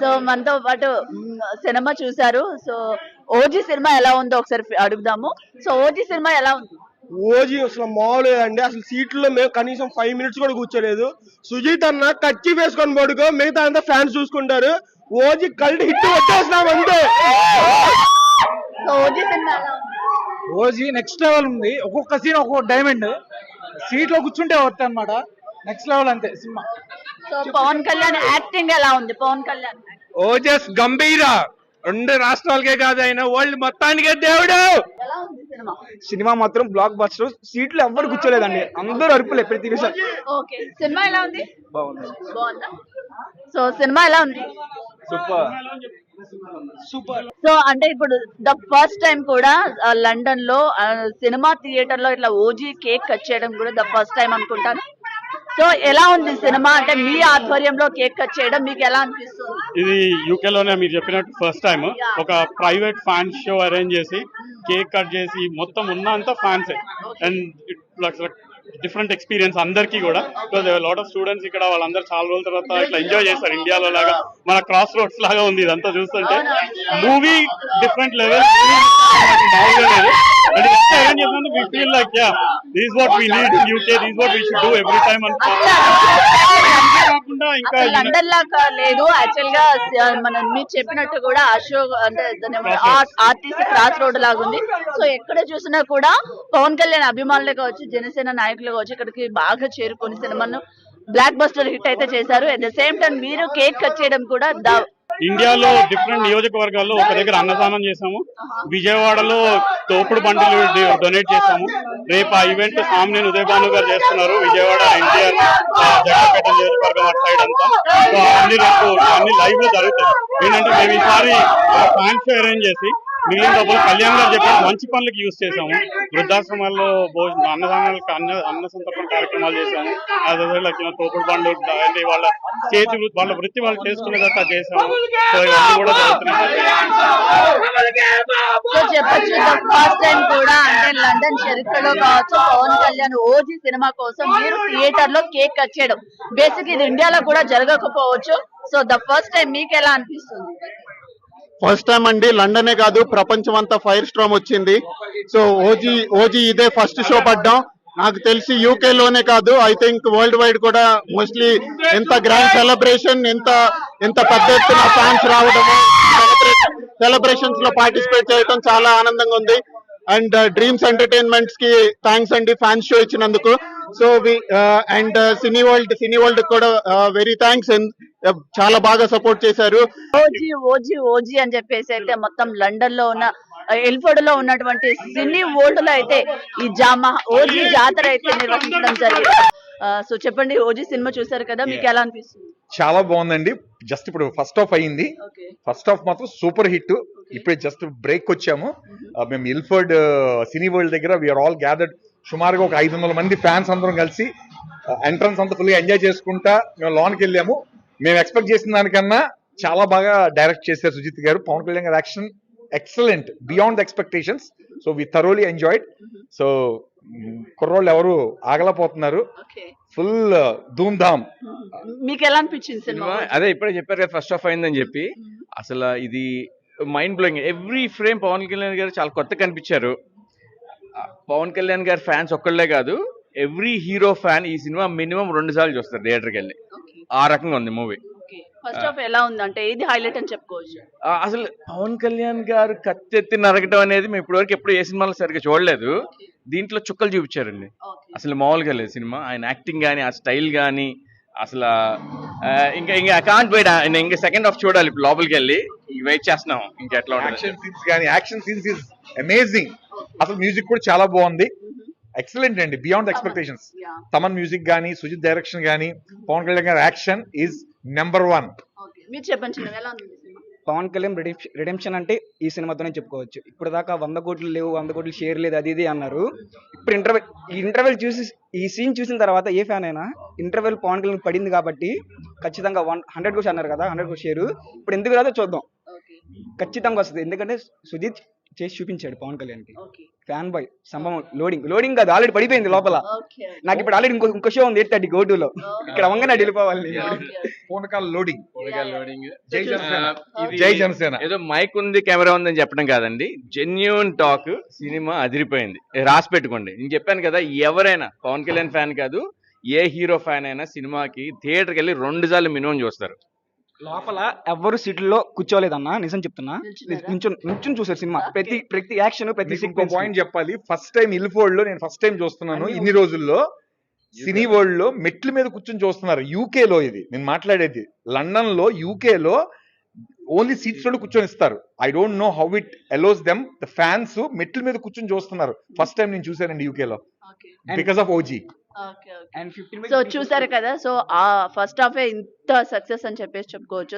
So మనతో పాటు cinema చూసారు. సో ఓజీ సినిమా ఎలా ఉందో ఒకసారి అడుగుదాము. సో ఓజీ సినిమా ఎలా ఉంది? ఓజీ అసలు మామూలేదండి. అసలు సీట్లో మేము కనీసం 5 మినిట్స్ కూడా కూర్చోలేదు. సుజీత్ అన్న కచ్చి వేసుకొని పడుకో, మిగతా అంతా ఫ్యాన్స్ చూసుకుంటారు. ఓజీ కల్ట్ హిట్ వచ్చేసినాం అంతే. సో ఓజీ సినిమా ఎలా ఉంది? ఓజీ నెక్స్ట్ లెవెల్ ఉంది. ఒక్కొక్క సీన్ ఒక్కొక్క డైమండ్. సీట్ లో కూర్చుంటే వస్తాయి అనమాట. నెక్స్ట్ లెవెల్ అంతే సినిమా. సో పవన్ కళ్యాణ్ యాక్టింగ్ ఎలా ఉంది? పవన్ కళ్యాణ్ ఓజస్ గంభీర, 2 రాష్ట్రాలకే కాదు, ఆయన వరల్డ్ మొత్తానికే దేవుడు. ఎలా ఉంది సినిమా? సినిమా మాత్రం బ్లాక్ బస్టర్. సీట్లు ఎవ్వరు కూర్చోలేదండి, అందరూ అరుపులే ప్రతి విషయం. ఓకే, సినిమా ఎలా ఉంది? బాగుంది. బాగుందా? సో సినిమా ఎలా ఉంది? సూపర్. సో అంటే ఇప్పుడు ద ఫస్ట్ టైం కూడా లండన్ లో సినిమా థియేటర్ లో ఇట్లా ఓజీ కేక్ కట్ చేయడం కూడా ద ఫస్ట్ టైం అనుకుంటాను. సో ఎలా ఉంది సినిమా? అంటే మీ ఆధ్వర్యంలో కేక్ కట్ చేయడం మీకు ఎలా అనిపిస్తుంది? ఇది యూకే లోనే మీరు చెప్పినట్టు ఫస్ట్ టైం ఒక ప్రైవేట్ ఫ్యాన్ షో అరేంజ్ చేసి కేక్ కట్ చేసి మొత్తం ఉన్నంత ఫ్యాన్స్ అండ్ డిఫరెంట్ ఎక్స్పీరియన్స్ అందరికీ కూడా. బికాజ్ లాట్ ఆఫ్ స్టూడెంట్స్ ఇక్కడ వాళ్ళందరూ చాలా రోజుల తర్వాత ఇట్లా ఎంజాయ్ చేస్తారు. ఇండియాలో లాగా మన క్రాస్ రోడ్స్ లాగా ఉంది ఇదంతా చూస్తుంటే. మూవీ డిఫరెంట్ లెవెల్, మామూలుగా లేదు. అండ్ నెక్స్ట్ అరేంజ్ చేసినందుకు we feel like ya this is what we need in UK, this is what we should do every time కాకుండా ఇంకా లండన్ లాగా లేదు యాక్చువల్ గా. మనం మీరు చెప్పినట్టు కూడా అశోక్ అంటే ఆర్టీసీ క్రాస్ రోడ్ లాగా ఉంది. సో ఎక్కడ చూసినా కూడా పవన్ కళ్యాణ్ అభిమానులే కావచ్చు, జనసేన నాయకులు కావచ్చు, ఇక్కడికి బాగా చేరుకొని సినిమాను బ్లాక్ బస్టర్ హిట్ అయితే చేశారు. అట్ ద సేమ్ టైం మీరు కేక్ కట్ చేయడం కూడా ఇండియాలో డిఫరెంట్ నియోజకవర్గాల్లో ఒక దగ్గర అన్నదానం చేసాము. విజయవాడలో తోపుడు బండ్లు డొనేట్ చేసాము. రేపు ఆ ఈవెంట్ సామ్నేని ఉదయభాను గారు చేస్తున్నారు. విజయవాడ ఎన్టీఆర్ జగన్పేట నియోజకవర్గం అటు సైడ్ అంతా. సో అన్ని రేపు అన్ని లైవ్ లో జరుగుతాయి. ఏంటంటే మేము ఈసారి ఫ్యాన్ షో అరేంజ్ చేసి మిగిలిన డబ్బులు కళ్యాణ్ గారు చెప్పిన మంచి పనులకు యూజ్ చేసాము. వృద్ధాశ్రమాల్లో అన్నదానాలకు అన్న సంతర్పణ కార్యక్రమాలు చేసాము. అదే తోపుడు బండ్లు వాళ్ళ చేతులు వాళ్ళ వృత్తి వాళ్ళు చేసుకునేదంతా చేసాము. సో ఇవన్నీ కూడా చెప్పచ్చు. ఫస్ట్ టైం కూడా అంటే లండన్ చరిత్రలో కావచ్చు పవన్ కళ్యాణ్ ఓజీ సినిమా కోసం మీరు థియేటర్ లో కేక్ కట్ చేయడం బేసిక్ ఇది ఇండియాలో కూడా జరగకపోవచ్చు. సో ద ఫస్ట్ టైం మీకు ఎలా అనిపిస్తుంది? ఫస్ట్ టైం అండి, లండనే కాదు ప్రపంచం అంతా ఫైర్ స్ట్రామ్ వచ్చింది. సో ఓజీ ఇదే ఫస్ట్ షో పడ్డాం. నాకు తెలిసి యూకే లోనే కాదు, ఐ థింక్ వరల్డ్ వైడ్ కూడా మోస్ట్లీ ఎంత గ్రాండ్ సెలబ్రేషన్, ఎంత పెద్ద ఎత్తున ఫ్యాన్స్ రావడము, సెలబ్రేషన్స్ లో పార్టిసిపేట్ చేయడం చాలా ఆనందంగా ఉంది. అండ్ డ్రీమ్స్ ఎంటర్టైన్మెంట్స్ కి థ్యాంక్స్ అండి ఫ్యాన్స్ షో ఇచ్చినందుకు. సో అండ్ సినీ వరల్డ్ కూడా వెరీ థ్యాంక్స్, చాలా బాగా సపోర్ట్ చేశారు. ఓజీ ఓజీ ఓజీ అని చెప్పేసి అయితే మొత్తం లండన్ లో ఉన్న ఎల్ఫోర్డ్ లో ఉన్నటువంటి సినీ వరల్డ్ లో అయితే ఈ ఓజీ జాతర అయితే నిర్వహించడం జరిగింది. సో చెప్పండి, ఓజీ సినిమా చూసారు కదా, మీకు ఎలా అనిపిస్తుంది? చాలా బాగుందండి. జస్ట్ ఇప్పుడు ఫస్ట్ హాఫ్ అయ్యింది. ఫస్ట్ హాఫ్ మాత్రం సూపర్ హిట్. ఇప్పుడే జస్ట్ బ్రేక్ వచ్చాము. మేము ఇల్ఫర్డ్ సినీ వరల్డ్ దగ్గర వీఆర్ ఆల్ గ్యాదర్డ్. సుమారుగా ఒక 500 మంది ఫ్యాన్స్ అందరం కలిసి ఎంట్రన్స్ అంతా ఫుల్గా ఎంజాయ్ చేసుకుంటా మేము లోన్కి వెళ్ళాము. మేము ఎక్స్పెక్ట్ చేసిన దానికన్నా చాలా బాగా డైరెక్ట్ చేశారు సుజిత్ గారు. పవన్ కళ్యాణ్ గారు action excellent, beyond the expectations. So we thoroughly enjoyed. So కుర్రోళ్ళు ఎవరు ఆగలేకపోతున్నారు, ఫుల్ ధూమ్ ధామ్. మీకు ఎలా అనిపించింది సినిమా? అదే ఇప్పుడే చెప్పారు కదా ఫస్ట్ హాఫ్ అయిందని చెప్పి. అసలు ఇది mind blowing. Every frame Pawan Kalyan గారు చాలా కొత్త కనిపించారు. పవన్ కళ్యాణ్ గారి ఫ్యాన్స్ ఒక్కళ్ళే కాదు, ఎవ్రీ హీరో ఫ్యాన్ ఈ సినిమా మినిమం 2 సార్లు చూస్తారు థియేటర్కి వెళ్ళి. ఆ రకంగా ఉంది మూవీ. ఫస్ట్ హాఫ్ ఎలా ఉంది అంటే ఇది హైలైట్ అని చెప్పుకోవచ్చు. అసలు పవన్ కళ్యాణ్ గారు కత్తెత్తి నరకటం అనేది మేము ఇప్పటివరకు ఎప్పుడు ఏ సినిమాలో సరిగ్గా చూడలేదు. దీంట్లో చుక్కలు చూపించారండి. అసలు మామూలుగా లేదు సినిమా. ఆయన యాక్టింగ్ కానీ, ఆ స్టైల్ కానీ అసలు ఇంకా కాంట్ వెయిట్. ఇంకా సెకండ్ హాఫ్ చూడాలి. ఇప్పుడు లోపలికి వెళ్ళి వెయిట్ చేస్తున్నాం ఇంకా ఎట్లా యాక్షన్ సీన్స్ ఇస్ అమేజింగ్. అసలు మ్యూజిక్ కూడా చాలా బాగుంది, ఎక్సలెంట్ అండి, బియాండ్ ఎక్స్పెక్టేషన్స్. తమన్ మ్యూజిక్ గానీ, సుజిత్ డైరెక్షన్ గానీ, పవన్ కళ్యాణ్ గారి యాక్షన్ ఈజ్ నెంబర్ 1. మీరు చెప్పండి ఎలా ఉంది? పవన్ కళ్యాణ్ రిడెంప్షన్ అంటే ఈ సినిమాతోనే చెప్పుకోవచ్చు. ఇప్పుడు దాకా 100 కోట్లు లేవు, 100 కోట్లు షేర్ లేదు, అది ఇది అన్నారు. ఇప్పుడు ఇంటర్వెల్ చూసి ఈ సీన్ చూసిన తర్వాత ఏ ఫ్యాన్ అయినా ఇంటర్వెల్ పవన్ కళ్యాణ్ పడింది కాబట్టి ఖచ్చితంగా 100 కోట్లు అన్నారు కదా, 100 కోట్లు షేరు ఇప్పుడు ఎందుకు రాదో చూద్దాం. ఖచ్చితంగా వస్తుంది. ఎందుకంటే సుజిత్ చేసి చూపించాడు పవన్ కళ్యాణ్ కి. ఓకే ఫ్యాన్ బాయ్ సంభవం. లోడింగ్ కాదు, ఆల్రెడీ పడిపోయింది లోపల. ఓకే నాకు ఇప్పుడు ఆల్రెడీ ఇంకో షో ఉంది 8:30 గోటులో. ఇక్కడ వంగన వెళ్ళిపోవాలి నేను. పూనకాల లోడింగ్. లోడింగ్ జై జనసేన. ఇది జై జనసేన. ఏదో మైక్ ఉంది కెమెరా ఉందని చెప్పడం కాదండి, జెన్యున్ టాక్. సినిమా అదిరిపోయింది, రాసి పెట్టుకోండి. నేను చెప్పాను కదా, ఎవరైనా పవన్ కళ్యాణ్ ఫ్యాన్ కాదు, ఏ హీరో ఫ్యాన్ అయినా సినిమాకి థియేటర్కి వెళ్ళి 2 సార్లు మినిమం చూస్తారు. లోపల ఎవ్వరు సీట్లలో కూర్చోలేదన్నా, నిజం చెప్తున్నా. నుంచుని చూసారు సినిమా. ప్రతి యాక్షన్, ప్రతి ఇంకో సీక్వెన్స్. పాయింట్ చెప్పాలి. ఫస్ట్ టైం ఇల్ఫోర్డ్ లో నేను ఫస్ట్ టైం చూస్తున్నాను ఇన్ని రోజుల్లో. సినీ వరల్డ్ లో మెట్ల మీద కూర్చొని చూస్తున్నారు. యూకే లో ఇది నేను మాట్లాడేది. లండన్ లో, యూకే లో ఓన్లీ సీట్స్ లో కూర్చొని ఇస్తారు. I don't know how it allows them. The fans మెట్ల మీద కూర్చొని చూస్తున్నారు. ఫస్ట్ టైం నేను చూసానండి యూకే లో, బికాస్ ఆఫ్ ఓజీ. సో చూసారు కదా, సో ఆ ఫస్ట్ హాఫ్ ఇంత సక్సెస్ అని చెప్పేసి చెప్పుకోవచ్చు.